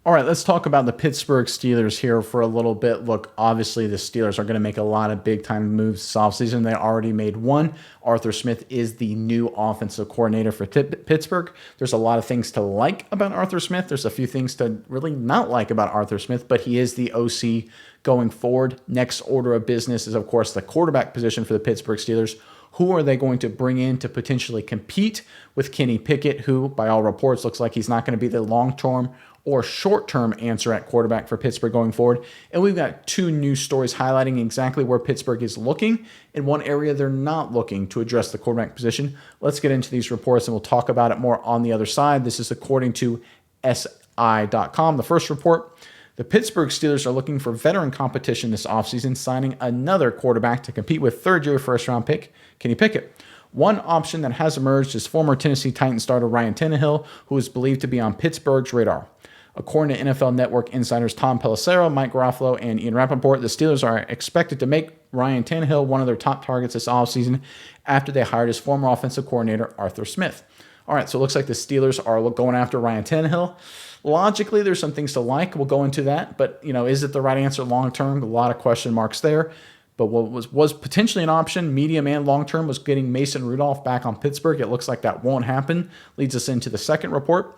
All right, let's talk about the Pittsburgh Steelers here for a little bit. Look, obviously the Steelers are going to make a lot of big-time moves this offseason. They already made one. Arthur Smith is the new offensive coordinator for Pittsburgh. There's a lot of things to like about Arthur Smith. There's a few things to really not like about Arthur Smith, but he is the OC going forward. Next order of business is, of course, the quarterback position for the Pittsburgh Steelers. Who are they going to bring in to potentially compete with Kenny Pickett, who, by all reports, looks like he's not going to be the long-term or short-term answer at quarterback for Pittsburgh going forward. And we've got two news stories highlighting exactly where Pittsburgh is looking and one area they're not looking to address the quarterback position. Let's get into these reports and we'll talk about it more on the other side. This is according to SI.com. The first report, the Pittsburgh Steelers are looking for veteran competition this offseason, signing another quarterback to compete with third-year first-round pick Kenny Pickett. One option that has emerged is former Tennessee Titans starter Ryan Tannehill, who is believed to be on Pittsburgh's radar. According to NFL Network insiders Tom Pelissero, Mike Garafolo, and Ian Rappaport, the Steelers are expected to make Ryan Tannehill one of their top targets this offseason after they hired his former offensive coordinator, Arthur Smith. All right, so it looks like the Steelers are going after Ryan Tannehill. Logically, there's some things to like. We'll go into that. But, is it the right answer long-term? A lot of question marks there. But what was potentially an option, medium and long-term, was getting Mason Rudolph back on Pittsburgh. It looks like that won't happen. Leads us into the second report.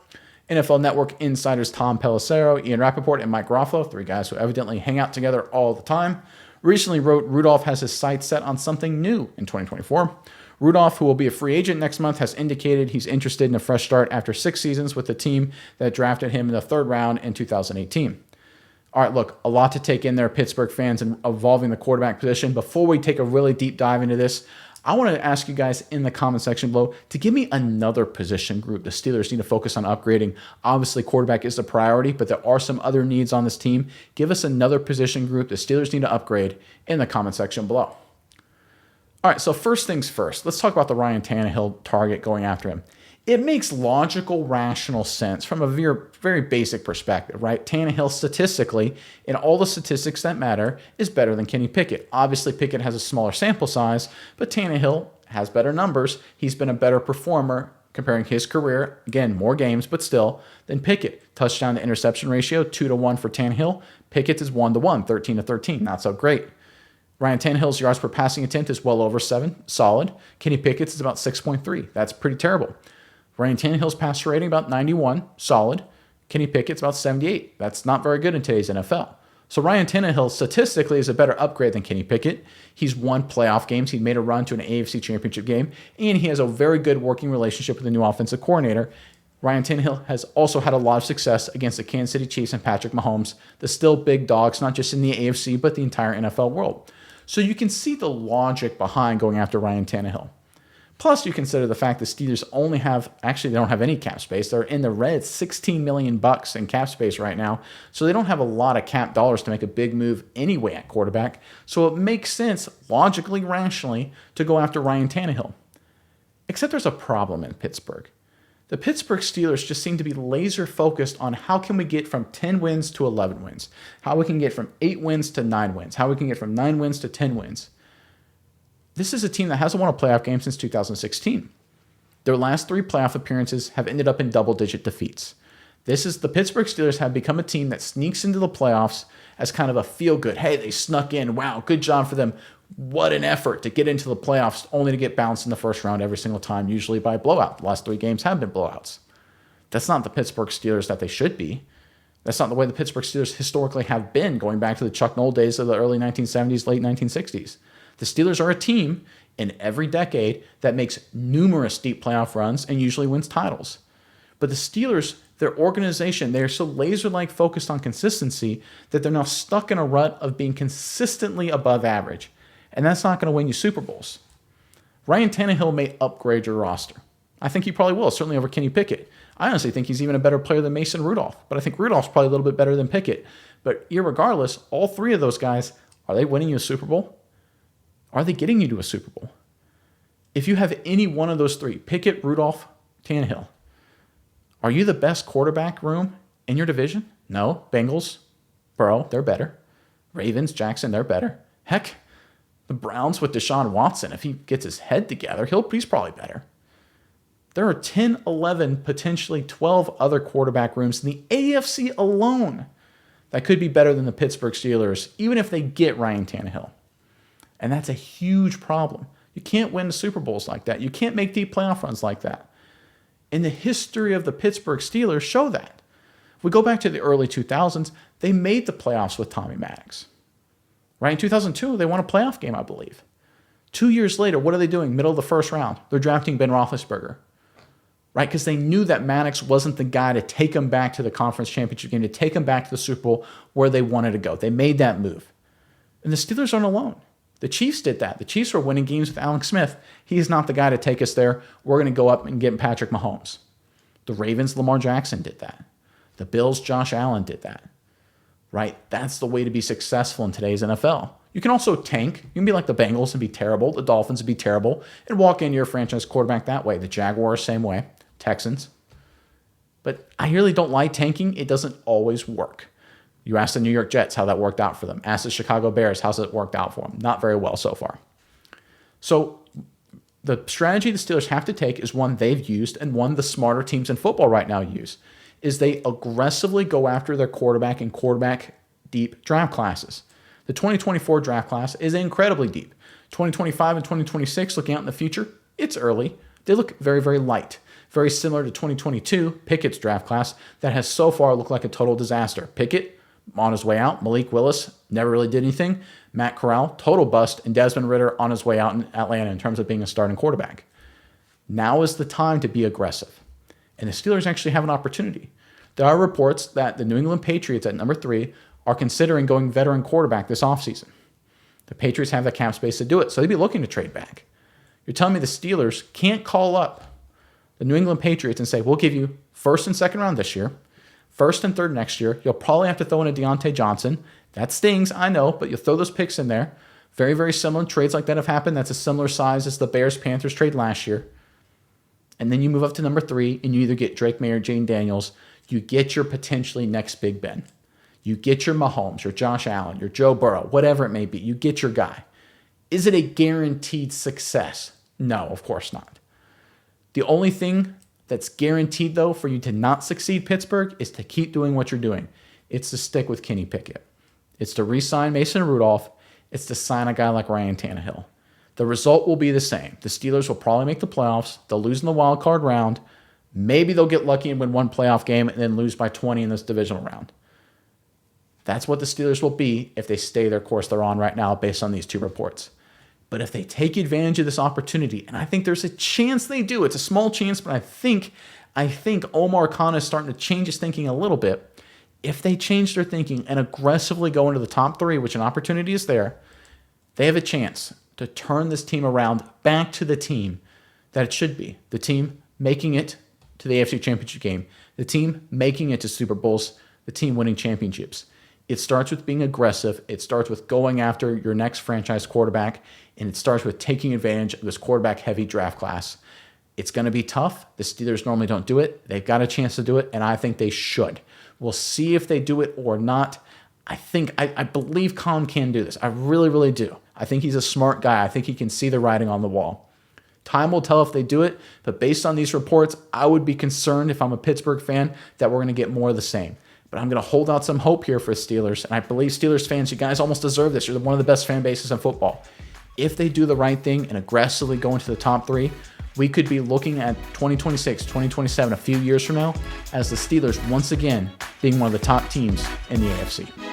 NFL Network insiders Tom Pelissero, Ian Rappaport, and Mike Garafolo, three guys who evidently hang out together all the time, recently wrote Rudolph has his sights set on something new in 2024. Rudolph, who will be a free agent next month, has indicated he's interested in a fresh start after 6 seasons with the team that drafted him in the third round in 2018. All right, look, a lot to take in there, Pittsburgh fans, and evolving the quarterback position. Before we take a really deep dive into this, I want to ask you guys in the comment section below to give me another position group the Steelers need to focus on upgrading. Obviously, quarterback is the priority, but there are some other needs on this team. Give us another position group the Steelers need to upgrade in the comment section below. All right, so first things first, let's talk about the Ryan Tannehill target going after him. It makes logical, rational sense from a very basic perspective, right? Tannehill statistically, in all the statistics that matter, is better than Kenny Pickett. Obviously, Pickett has a smaller sample size, but Tannehill has better numbers. He's been a better performer comparing his career, again, more games, but still, than Pickett. Touchdown to interception ratio, 2-to-1 for Tannehill. Pickett's is 1-to-1, 13-to-13, not so great. Ryan Tannehill's yards per passing attempt is well over 7, solid. Kenny Pickett's is about 6.3. That's pretty terrible. Ryan Tannehill's passer rating about 91, solid. Kenny Pickett's about 78. That's not very good in today's NFL. So Ryan Tannehill statistically is a better upgrade than Kenny Pickett. He's won playoff games. He made a run to an AFC championship game, and he has a very good working relationship with the new offensive coordinator. Ryan Tannehill has also had a lot of success against the Kansas City Chiefs and Patrick Mahomes, the still big dogs, not just in the AFC, but the entire NFL world. So you can see the logic behind going after Ryan Tannehill. Plus, you consider the fact the Steelers they don't have any cap space. They're in the red, $16 million in cap space right now. So they don't have a lot of cap dollars to make a big move anyway at quarterback. So it makes sense, logically, rationally, to go after Ryan Tannehill. Except there's a problem in Pittsburgh. The Pittsburgh Steelers just seem to be laser focused on how can we get from 10 wins to 11 wins, how we can get from 8 wins to 9 wins, how we can get from 9 wins to 10 wins. This is a team that hasn't won a playoff game since 2016. Their last 3 playoff appearances have ended up in double-digit defeats. The Pittsburgh Steelers have become a team that sneaks into the playoffs as kind of a feel-good. Hey, they snuck in. Wow, good job for them. What an effort to get into the playoffs only to get bounced in the first round every single time, usually by a blowout. The last 3 games have been blowouts. That's not the Pittsburgh Steelers that they should be. That's not the way the Pittsburgh Steelers historically have been, going back to the Chuck Noll days of the early 1970s, late 1960s. The Steelers are a team in every decade that makes numerous deep playoff runs and usually wins titles. But the Steelers, their organization, they're so laser-like focused on consistency that they're now stuck in a rut of being consistently above average. And that's not going to win you Super Bowls. Ryan Tannehill may upgrade your roster. I think he probably will, certainly over Kenny Pickett. I honestly think he's even a better player than Mason Rudolph. But I think Rudolph's probably a little bit better than Pickett. But irregardless, all 3 of those guys, are they winning you a Super Bowl? Are they getting you to a Super Bowl? If you have any one of those 3, Pickett, Rudolph, Tannehill, are you the best quarterback room in your division? No. Bengals, Burrow, they're better. Ravens, Jackson, they're better. Heck, the Browns with Deshaun Watson, if he gets his head together, he's probably better. There are 10, 11, potentially 12 other quarterback rooms in the AFC alone that could be better than the Pittsburgh Steelers, even if they get Ryan Tannehill. And that's a huge problem. You can't win the Super Bowls like that. You can't make deep playoff runs like that. And the history of the Pittsburgh Steelers show that. If we go back to the early 2000s, they made the playoffs with Tommy Maddox. Right in 2002, they won a playoff game, I believe. 2 years later, what are they doing? Middle of the first round. They're drafting Ben Roethlisberger. Right? Because they knew that Maddox wasn't the guy to take them back to the conference championship game, to take them back to the Super Bowl where they wanted to go. They made that move. And the Steelers aren't alone. The Chiefs did that. The Chiefs were winning games with Alex Smith. He's not the guy to take us there. We're going to go up and get Patrick Mahomes. The Ravens, Lamar Jackson did that. The Bills, Josh Allen did that. Right? That's the way to be successful in today's NFL. You can also tank. You can be like the Bengals and be terrible. The Dolphins and be terrible. And walk into your franchise quarterback that way. The Jaguars, same way. Texans. But I really don't like tanking. It doesn't always work. You ask the New York Jets how that worked out for them. Ask the Chicago Bears how's it worked out for them. Not very well so far. So the strategy the Steelers have to take is one they've used and one the smarter teams in football right now use, is they aggressively go after their quarterback and quarterback deep draft classes. The 2024 draft class is incredibly deep. 2025 and 2026, looking out in the future, it's early. They look very, very light. Very similar to 2022, Pickett's draft class that has so far looked like a total disaster. Pickett, on his way out. Malik Willis, never really did anything. Matt Corral, total bust. And Desmond Ridder on his way out in Atlanta in terms of being a starting quarterback. Now is the time to be aggressive. And the Steelers actually have an opportunity. There are reports that the New England Patriots at number 3 are considering going veteran quarterback this offseason. The Patriots have the cap space to do it, so they'd be looking to trade back. You're telling me the Steelers can't call up the New England Patriots and say, we'll give you first and second round this year, first and third next year. You'll probably have to throw in a Deontay Johnson. That stings, I know, but you'll throw those picks in there. Very, very similar. Trades like that have happened. That's a similar size as the Bears-Panthers trade last year. And then you move up to number 3, and you either get Drake May or Jane Daniels. You get your potentially next Big Ben. You get your Mahomes, your Josh Allen, your Joe Burrow, whatever it may be. You get your guy. Is it a guaranteed success? No, of course not. The only thing that's guaranteed, though, for you to not succeed, Pittsburgh, is to keep doing what you're doing. It's to stick with Kenny Pickett. It's to re-sign Mason Rudolph. It's to sign a guy like Ryan Tannehill. The result will be the same. The Steelers will probably make the playoffs. They'll lose in the wild card round. Maybe they'll get lucky and win one playoff game and then lose by 20 in this divisional round. That's what the Steelers will be if they stay their course they're on right now based on these two reports. But if they take advantage of this opportunity, and I think there's a chance they do, it's a small chance, but I think Omar Khan is starting to change his thinking a little bit. If they change their thinking and aggressively go into the top 3, which an opportunity is there, they have a chance to turn this team around back to the team that it should be. The team making it to the AFC Championship game. The team making it to Super Bowls. The team winning championships. It starts with being aggressive. It starts with going after your next franchise quarterback. And it starts with taking advantage of this quarterback-heavy draft class. It's going to be tough. The Steelers normally don't do it. They've got a chance to do it, and I think they should. We'll see if they do it or not. I believe Khan can do this. I really, really do. I think he's a smart guy. I think he can see the writing on the wall. Time will tell if they do it, but based on these reports, I would be concerned if I'm a Pittsburgh fan that we're going to get more of the same. But I'm going to hold out some hope here for Steelers, and I believe Steelers fans, you guys almost deserve this. You're one of the best fan bases in football. If they do the right thing and aggressively go into the top 3, we could be looking at 2026, 2027, a few years from now, as the Steelers once again being one of the top teams in the AFC.